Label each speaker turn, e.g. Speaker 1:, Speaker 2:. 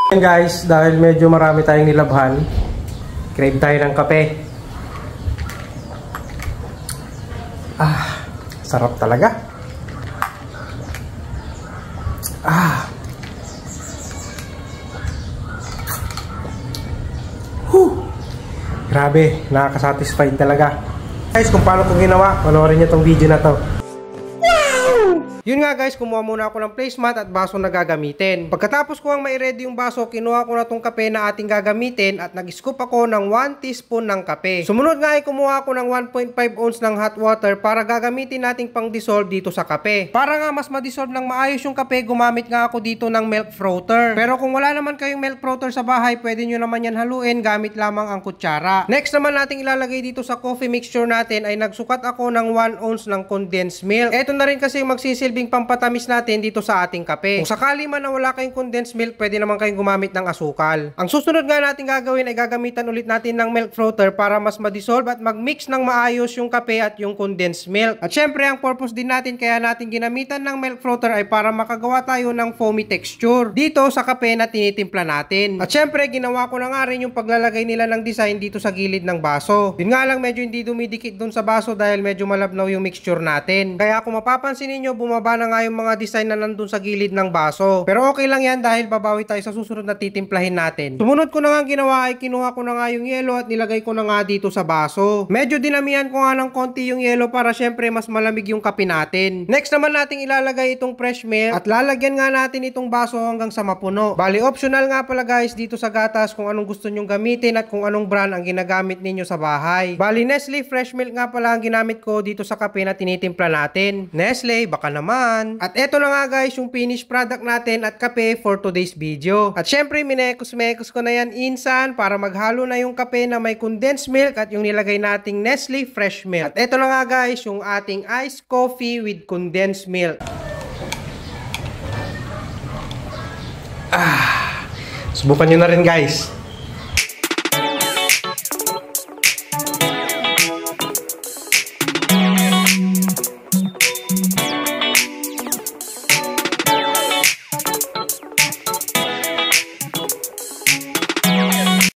Speaker 1: Ayan guys, dahil medyo marami tayong nilabhan, crave tayo ng kape. Sarap talaga. Grabe, nakaka-satisfied talaga. Guys, kung paano ko ginawa, panoorin nyo tong video na to. Yun nga guys, kumuha muna ako ng placemat at baso na gagamitin. Pagkatapos ko ang mai-ready yung baso, kinuha ko na tong kape na ating gagamitin at nag-scoop ako ng 1 teaspoon ng kape. Sumunod nga ay kumuha ako ng 1.5 ounce ng hot water para gagamitin nating pang-dissolve dito sa kape. Para nga mas ma-dissolve ng maayos yung kape, gumamit nga ako dito ng milk frother. Pero kung wala naman kayong milk frother sa bahay, pwede nyo naman yan haluin gamit lamang ang kutsara. Next naman nating ilalagay dito sa coffee mixture natin ay nagsukat ako ng 1 ounce ng condensed milk. Ito na rin kasi yung magsisilbing pampatamis natin dito sa ating kape. Kung sakali man na wala kayong condensed milk, pwede naman kayong gumamit ng asukal. Ang susunod nga natin gagawin ay gagamitan ulit natin ng milk frother para mas ma-dissolve at mag-mix ng maayos yung kape at yung condensed milk. At syempre, ang purpose din natin kaya natin ginamitan ng milk frother ay para makagawa tayo ng foamy texture dito sa kape na tinitimpla natin. At syempre, ginawa ko na nga rin yung paglalagay nila ng design dito sa gilid ng baso. Yun nga lang, medyo hindi dumidikit dun sa baso dahil medyo malabnaw yung mixture natin. Kaya kung mapapansin niyo, bumaba na nga yung mga design na nandun sa gilid ng baso. Pero okay lang yan dahil babawi tayo sa susunod na titimplahin natin. Sumunod ko na nga ginawa ay kinuha ko na nga yung yelo at nilagay ko na nga dito sa baso. Medyo dinamihan ko nga ng konti yung yelo para syempre mas malamig yung kape natin. Next naman nating ilalagay itong fresh milk at lalagyan nga natin itong baso hanggang sa mapuno. Bali optional nga pala guys dito sa gatas kung anong gusto nyong gamitin at kung anong brand ang ginagamit ninyo sa bahay. Bali Nestle fresh milk nga pala ang ginamit ko dito sa kape na tinitimpla natin. Nestle, baka naman. At eto na nga guys yung finished product natin at kape for today's video. At syempre minekos-mekos ko na yan insan para maghalo na yung kape na may condensed milk at yung nilagay nating Nestle fresh milk. At eto na nga guys yung ating iced coffee with condensed milk. Subukan nyo na rin guys.